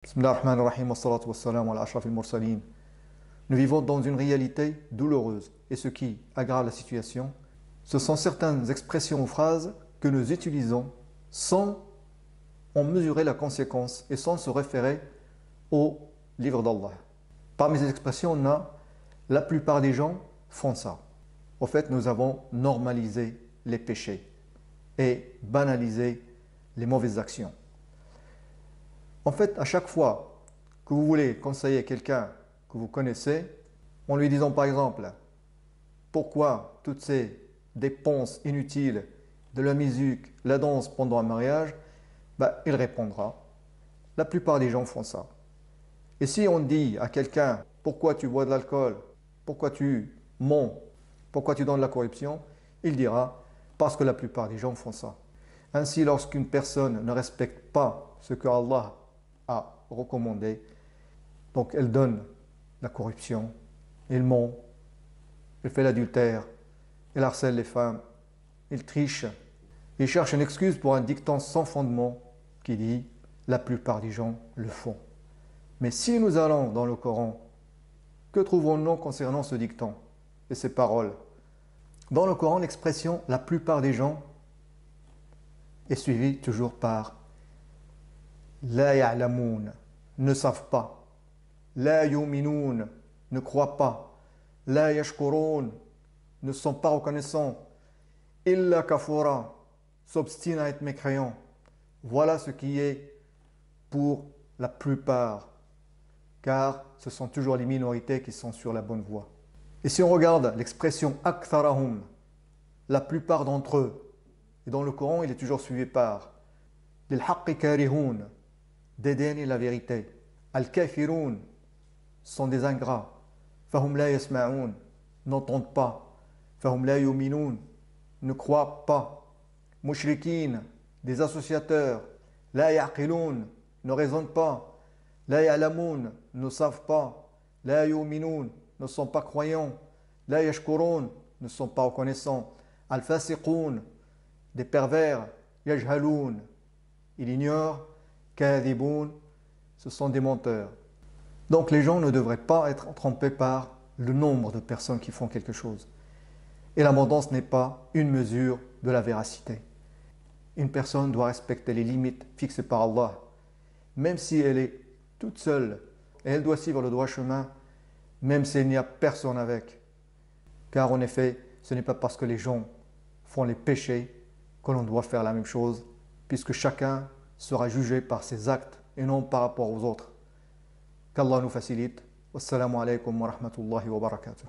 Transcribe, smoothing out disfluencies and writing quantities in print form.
Bismillahirrahmanirrahim, wassalatu wassalamu ala ashrafil mursalin. Nous vivons dans une réalité douloureuse et ce qui aggrave la situation, ce sont certaines expressions ou phrases que nous utilisons sans en mesurer la conséquence et sans se référer au livre d'Allah. Parmi ces expressions, on a la plupart des gens font ça. Au fait, nous avons normalisé les péchés et banalisé les mauvaises actions. En fait, à chaque fois que vous voulez conseiller quelqu'un que vous connaissez, en lui disant par exemple pourquoi toutes ces dépenses inutiles de la musique, la danse pendant un mariage, il répondra. La plupart des gens font ça. Et si on dit à quelqu'un pourquoi tu bois de l'alcool, pourquoi tu mens, pourquoi tu donnes la corruption, il dira parce que la plupart des gens font ça. Ainsi, lorsqu'une personne ne respecte pas ce que Allah a recommandé, donc elle donne la corruption, elle ment, elle fait l'adultère, elle harcèle les femmes, elle triche, il cherche une excuse pour un dicton sans fondement qui dit la plupart des gens le font. Mais si nous allons dans le Coran, que trouvons-nous concernant ce dicton et ces paroles? Dans le Coran, l'expression la plupart des gens est suivie toujours par la ya'lamoun, ne savent pas, la yu'minoun, ne croient pas, la yashkurun, ne sont pas reconnaissants, illa kafura, s'obstinent à être mécréants. Voilà ce qui est pour la plupart, car ce sont toujours les minorités qui sont sur la bonne voie. Et si on regarde l'expression aktharahum, la plupart d'entre eux, et dans le Coran il est toujours suivi par lil haqqi karihun, dédaignent la vérité, al-kafirun sont des ingrats, fahum la yasma'un, n'entendent pas, fahum la yu'minun, ne croient pas, mushrikin, des associateurs, la ya'qilun, ne raisonnent pas, la ya'lamun, ne savent pas, la yu'minun, ne sont pas croyants, la yashkurun, ne sont pas reconnaissants, al-fasiqun, des pervers, yajhalun, ils ignorent, kadhiboun, ce sont des menteurs. Donc les gens ne devraient pas être trompés par le nombre de personnes qui font quelque chose. Et l'abondance n'est pas une mesure de la véracité. Une personne doit respecter les limites fixées par Allah, même si elle est toute seule, et elle doit suivre le droit chemin, même s'il n'y a personne avec. Car en effet, ce n'est pas parce que les gens font les péchés que l'on doit faire la même chose, puisque chacun sera jugé par ses actes et non par rapport aux autres. Qu'Allah nous facilite. Wassalamu alaikum wa rahmatullahi wa barakatuh.